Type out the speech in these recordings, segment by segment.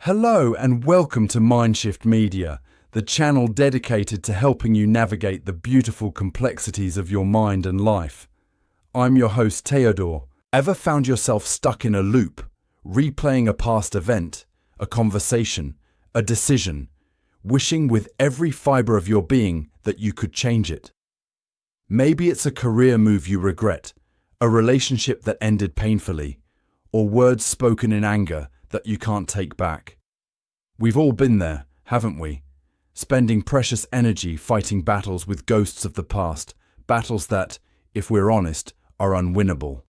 Hello and welcome to Mindshift Media, the channel dedicated to helping you navigate the beautiful complexities of your mind and life. I'm your host, Teodor. Ever found yourself stuck in a loop, replaying a past event, a conversation, a decision, wishing with every fiber of your being that you could change it? Maybe it's a career move you regret, a relationship that ended painfully, or words spoken in anger that you can't take back. We've all been there, haven't we? Spending precious energy fighting battles with ghosts of the past, battles that, if we're honest, are unwinnable.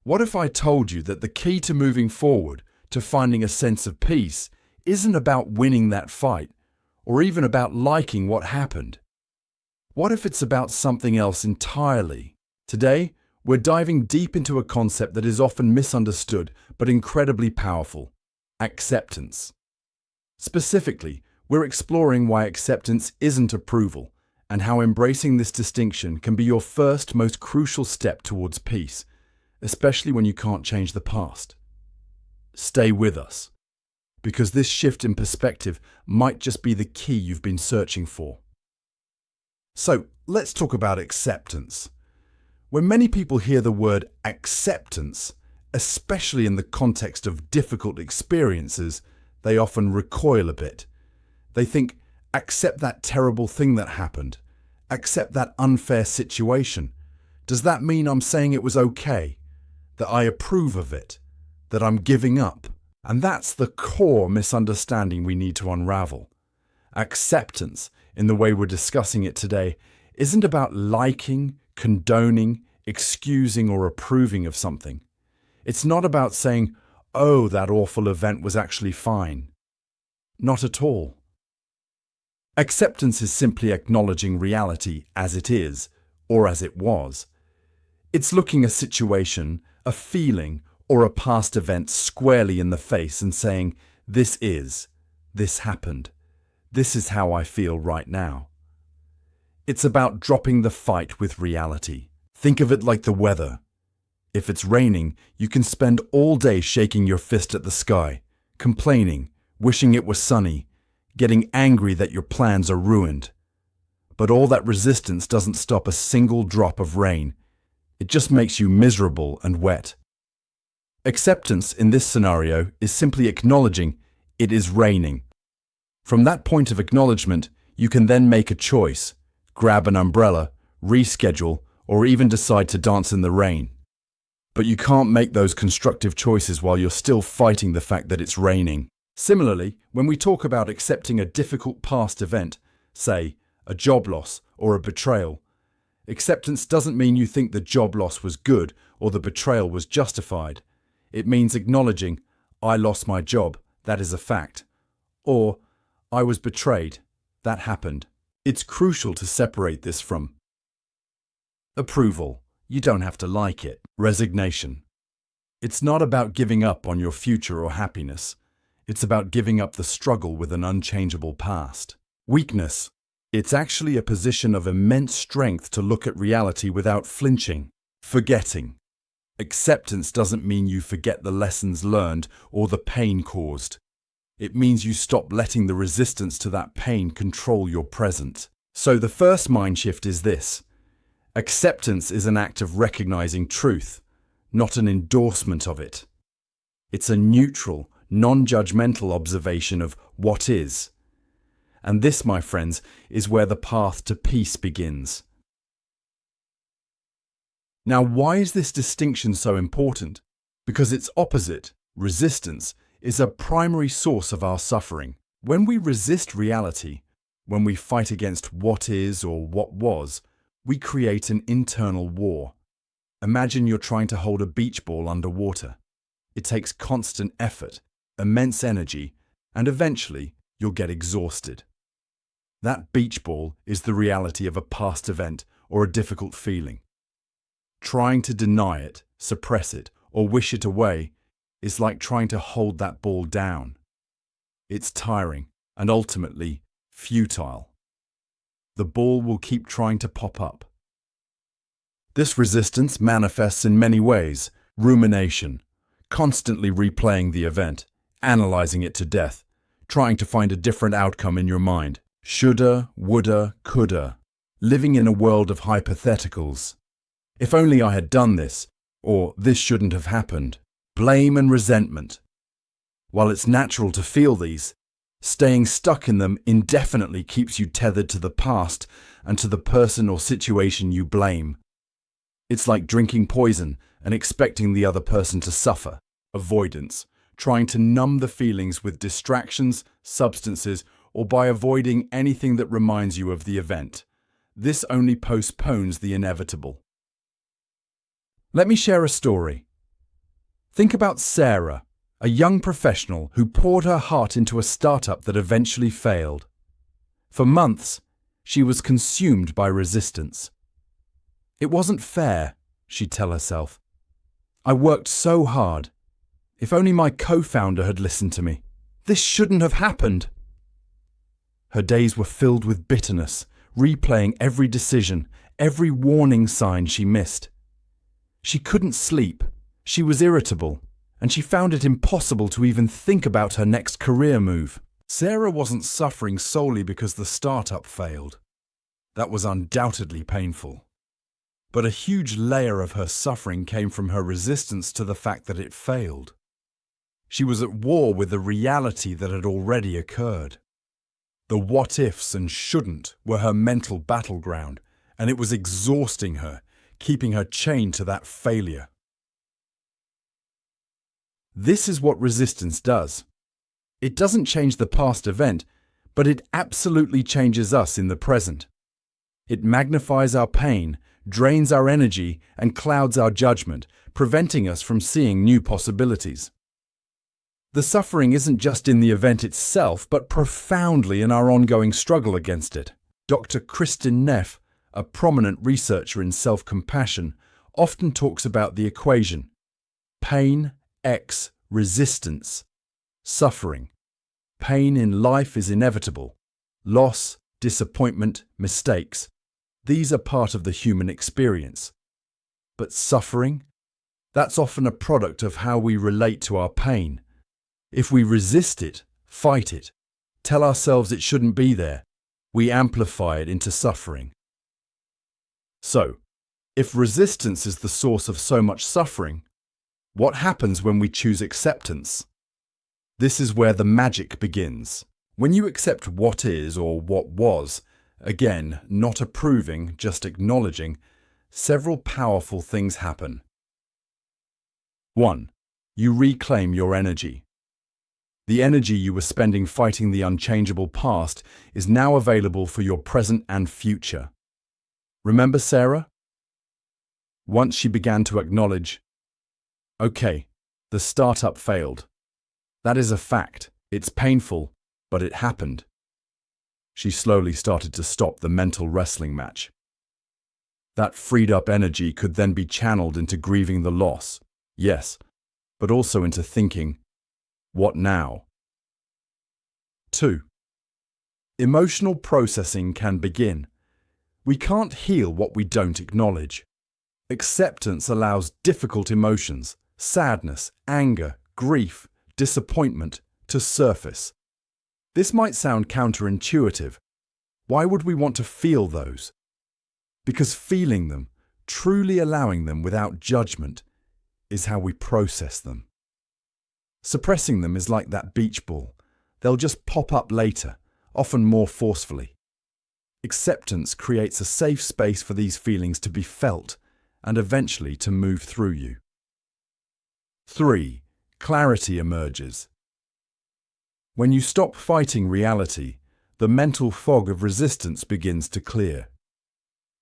What if I told you that the key to moving forward, to finding a sense of peace, isn't about winning that fight, or even about liking what happened? What if it's about something else entirely? Today, we're diving deep into a concept that is often misunderstood but incredibly powerful: acceptance. Specifically, we're exploring why acceptance isn't approval and how embracing this distinction can be your first, most crucial step towards peace, especially when you can't change the past. Stay with us, because this shift in perspective might just be the key you've been searching for. So, let's talk about acceptance. When many people hear the word acceptance, especially in the context of difficult experiences, they often recoil a bit. They think, accept that terrible thing that happened. Accept that unfair situation. Does that mean I'm saying it was okay? That I approve of it? That I'm giving up? And that's the core misunderstanding we need to unravel. Acceptance, in the way we're discussing it today, isn't about liking, condoning, excusing, or approving of something. It's not about saying, oh, that awful event was actually fine. Not at all. Acceptance is simply acknowledging reality as it is, or as it was. It's looking a situation, a feeling, or a past event squarely in the face and saying, this happened, this is how I feel right now. It's about dropping the fight with reality. Think of it like the weather. If it's raining, you can spend all day shaking your fist at the sky, complaining, wishing it was sunny, getting angry that your plans are ruined. But all that resistance doesn't stop a single drop of rain. It just makes you miserable and wet. Acceptance in this scenario is simply acknowledging it is raining. From that point of acknowledgement, you can then make a choice, grab an umbrella, reschedule, or even decide to dance in the rain. But you can't make those constructive choices while you're still fighting the fact that it's raining. Similarly, when we talk about accepting a difficult past event, say, a job loss or a betrayal, acceptance doesn't mean you think the job loss was good or the betrayal was justified. It means acknowledging, I lost my job, that is a fact. Or, I was betrayed, that happened. It's crucial to separate this from approval. You don't have to like it. Resignation. It's not about giving up on your future or happiness. It's about giving up the struggle with an unchangeable past. Weakness. It's actually a position of immense strength to look at reality without flinching. Forgetting. Acceptance doesn't mean you forget the lessons learned or the pain caused. It means you stop letting the resistance to that pain control your present. So the first mind shift is this. Acceptance is an act of recognizing truth, not an endorsement of it. It's a neutral, non-judgmental observation of what is. And this, my friends, is where the path to peace begins. Now, why is this distinction so important? Because its opposite, resistance, is a primary source of our suffering. When we resist reality, when we fight against what is or what was, we create an internal war. Imagine you're trying to hold a beach ball underwater. It takes constant effort, immense energy, and eventually you'll get exhausted. That beach ball is the reality of a past event or a difficult feeling. Trying to deny it, suppress it, or wish it away is like trying to hold that ball down. It's tiring and ultimately futile. The ball will keep trying to pop up. This resistance manifests in many ways: rumination, constantly replaying the event, analyzing it to death, trying to find a different outcome in your mind. Shoulda, woulda, coulda. Living in a world of hypotheticals. If only I had done this, or this shouldn't have happened. Blame and resentment. While it's natural to feel these, staying stuck in them indefinitely keeps you tethered to the past and to the person or situation you blame. It's like drinking poison and expecting the other person to suffer. Avoidance. Trying to numb the feelings with distractions, substances, or by avoiding anything that reminds you of the event. This only postpones the inevitable. Let me share a story. Think about Sarah, a young professional who poured her heart into a startup that eventually failed. For months, she was consumed by resistance. It wasn't fair, she'd tell herself. I worked so hard. If only my co-founder had listened to me. This shouldn't have happened. Her days were filled with bitterness, replaying every decision, every warning sign she missed. She couldn't sleep, she was irritable, and she found it impossible to even think about her next career move. Sarah wasn't suffering solely because the startup failed. That was undoubtedly painful. But a huge layer of her suffering came from her resistance to the fact that it failed. She was at war with the reality that had already occurred. The what-ifs and shouldn't were her mental battleground, and it was exhausting her, keeping her chained to that failure. This is what resistance does. It doesn't change the past event, but it absolutely changes us in the present. It magnifies our pain, drains our energy, and clouds our judgment, preventing us from seeing new possibilities. The suffering isn't just in the event itself, but profoundly in our ongoing struggle against it. Dr. Kristin Neff, a prominent researcher in self-compassion, often talks about the equation: pain x resistance, suffering. Pain in life is inevitable. Loss, disappointment, mistakes. These are part of the human experience. But suffering? That's often a product of how we relate to our pain. If we resist it, fight it, tell ourselves it shouldn't be there, we amplify it into suffering. So, if resistance is the source of so much suffering, what happens when we choose acceptance? This is where the magic begins. When you accept what is or what was, again, not approving, just acknowledging, several powerful things happen. 1. You reclaim your energy. The energy you were spending fighting the unchangeable past is now available for your present and future. Remember Sarah? Once she began to acknowledge, okay, the startup failed. That is a fact. It's painful, but it happened. She slowly started to stop the mental wrestling match. That freed up energy could then be channeled into grieving the loss, yes, but also into thinking, what now? 2. Emotional processing can begin. We can't heal what we don't acknowledge. Acceptance allows difficult emotions, sadness, anger, grief, disappointment, to surface. This might sound counterintuitive. Why would we want to feel those? Because feeling them, truly allowing them without judgment, is how we process them. Suppressing them is like that beach ball. They'll just pop up later, often more forcefully. Acceptance creates a safe space for these feelings to be felt and eventually to move through you. 3. Clarity emerges. When you stop fighting reality, the mental fog of resistance begins to clear.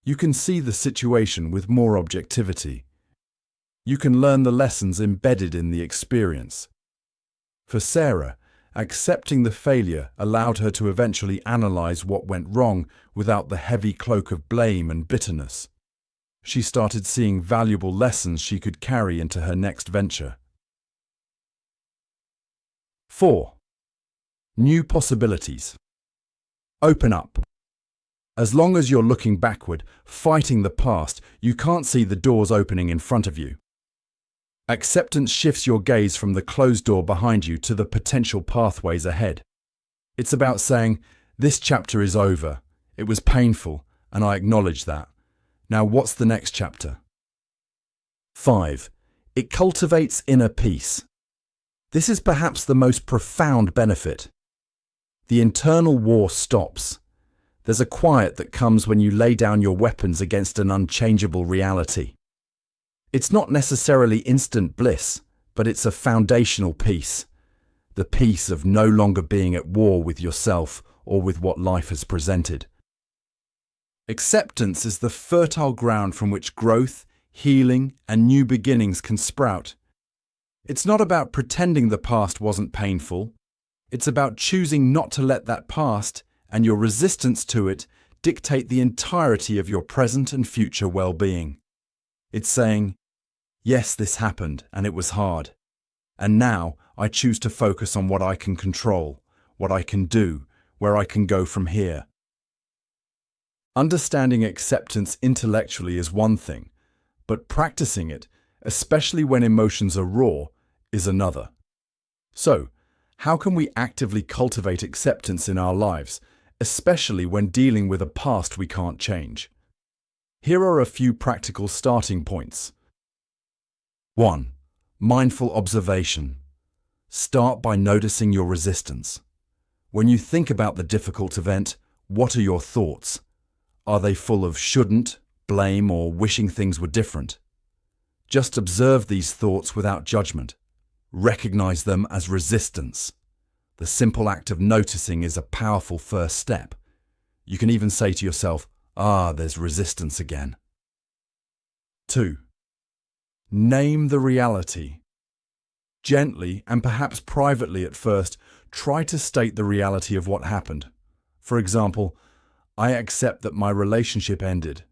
You can see the situation with more objectivity. You can learn the lessons embedded in the experience. For Sarah, accepting the failure allowed her to eventually analyze what went wrong without the heavy cloak of blame and bitterness. She started seeing valuable lessons she could carry into her next venture. 4. New possibilities. Open up. As long as you're looking backward, fighting the past, you can't see the doors opening in front of you. Acceptance shifts your gaze from the closed door behind you to the potential pathways ahead. It's about saying, this chapter is over. It was painful, and I acknowledge that. Now what's the next chapter? 5. It cultivates inner peace. This is perhaps the most profound benefit. The internal war stops. There's a quiet that comes when you lay down your weapons against an unchangeable reality. It's not necessarily instant bliss, but it's a foundational peace. The peace of no longer being at war with yourself or with what life has presented. Acceptance is the fertile ground from which growth, healing, and new beginnings can sprout. It's not about pretending the past wasn't painful. It's about choosing not to let that past and your resistance to it dictate the entirety of your present and future well-being. It's saying, yes, this happened and it was hard. And now I choose to focus on what I can control, what I can do, where I can go from here. Understanding acceptance intellectually is one thing, but practicing it, especially when emotions are raw, is another. So, how can we actively cultivate acceptance in our lives, especially when dealing with a past we can't change? Here are a few practical starting points. 1. Mindful observation. Start by noticing your resistance. When you think about the difficult event, what are your thoughts? Are they full of shouldn't, blame, or wishing things were different? Just observe these thoughts without judgment. Recognize them as resistance. The simple act of noticing is a powerful first step. You can even say to yourself, there's resistance again. 2. Name the reality. Gently, and perhaps privately at first, try to state the reality of what happened. For example, I accept that my relationship ended.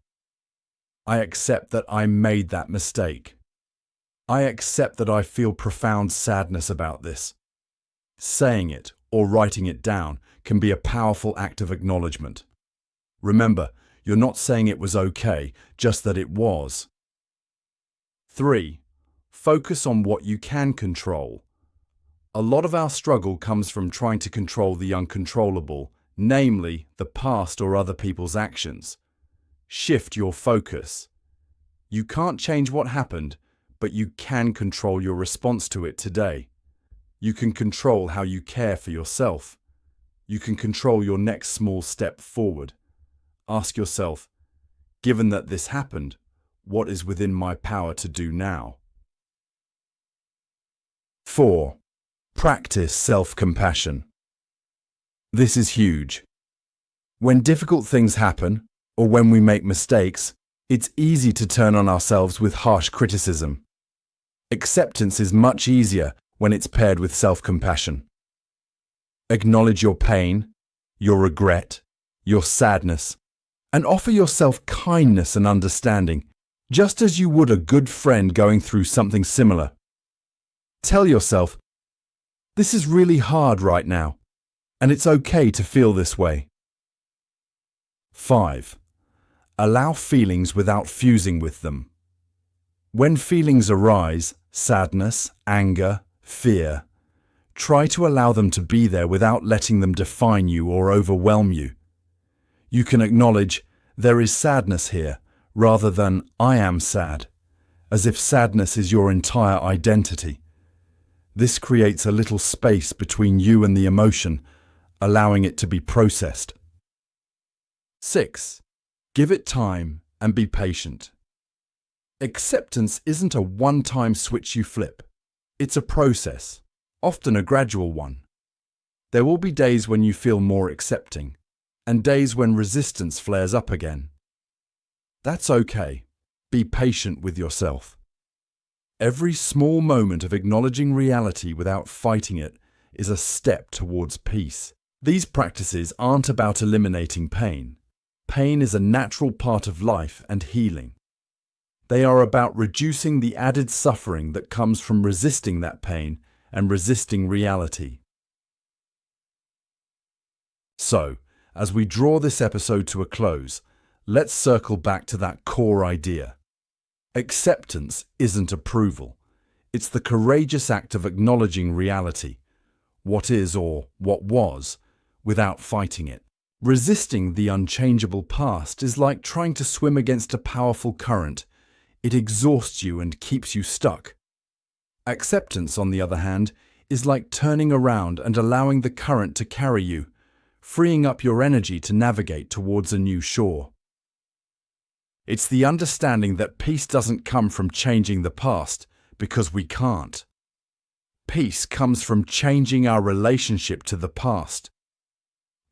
I accept that I made that mistake. I accept that I feel profound sadness about this. Saying it or writing it down can be a powerful act of acknowledgement. Remember, you're not saying it was okay, just that it was. 3. Focus on what you can control. A lot of our struggle comes from trying to control the uncontrollable, namely the past or other people's actions. Shift your focus. You can't change what happened, but you can control your response to it today. You can control how you care for yourself. You can control your next small step forward. Ask yourself, given that this happened, what is within my power to do now? 4. Practice self-compassion. This is huge. When difficult things happen, or when we make mistakes, it's easy to turn on ourselves with harsh criticism. Acceptance is much easier when it's paired with self-compassion. Acknowledge your pain, your regret, your sadness, and offer yourself kindness and understanding, just as you would a good friend going through something similar. Tell yourself, this is really hard right now, and it's okay to feel this way. 5. Allow feelings without fusing with them. When feelings arise, sadness, anger, fear, try to allow them to be there without letting them define you or overwhelm you. You can acknowledge, there is sadness here, rather than I am sad, as if sadness is your entire identity. This creates a little space between you and the emotion, allowing it to be processed. 6. Give it time and be patient. Acceptance isn't a one-time switch you flip. It's a process, often a gradual one. There will be days when you feel more accepting, and days when resistance flares up again. That's okay. Be patient with yourself. Every small moment of acknowledging reality without fighting it is a step towards peace. These practices aren't about eliminating pain. Pain is a natural part of life and healing. They are about reducing the added suffering that comes from resisting that pain and resisting reality. So, as we draw this episode to a close, let's circle back to that core idea. Acceptance isn't approval. It's the courageous act of acknowledging reality, what is or what was, without fighting it. Resisting the unchangeable past is like trying to swim against a powerful current. It exhausts you and keeps you stuck. Acceptance, on the other hand, is like turning around and allowing the current to carry you, freeing up your energy to navigate towards a new shore. It's the understanding that peace doesn't come from changing the past, because we can't. Peace comes from changing our relationship to the past.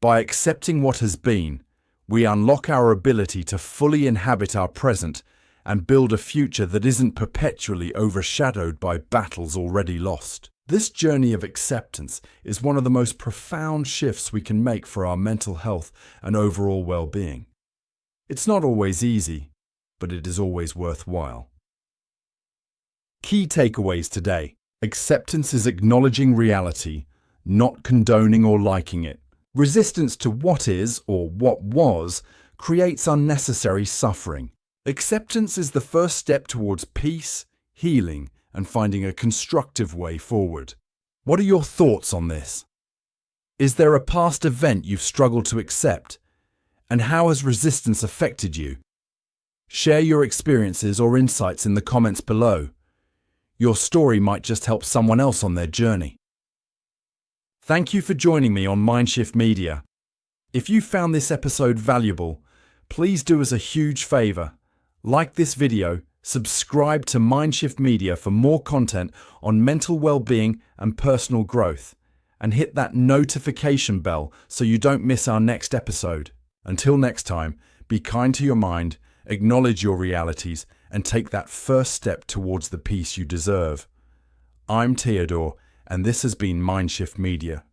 By accepting what has been, we unlock our ability to fully inhabit our present and build a future that isn't perpetually overshadowed by battles already lost. This journey of acceptance is one of the most profound shifts we can make for our mental health and overall well-being. It's not always easy, but it is always worthwhile. Key takeaways today. Acceptance is acknowledging reality, not condoning or liking it. Resistance to what is or what was creates unnecessary suffering. Acceptance is the first step towards peace, healing, and finding a constructive way forward. What are your thoughts on this? Is there a past event you've struggled to accept? And how has resistance affected you? Share your experiences or insights in the comments below. Your story might just help someone else on their journey. Thank you for joining me on Mindshift Media. If you found this episode valuable, please do us a huge favor. Like this video, subscribe to Mindshift Media for more content on mental well-being and personal growth, and hit that notification bell so you don't miss our next episode. Until next time, be kind to your mind, acknowledge your realities, and take that first step towards the peace you deserve. I'm Teodor, and this has been Mindshift Media.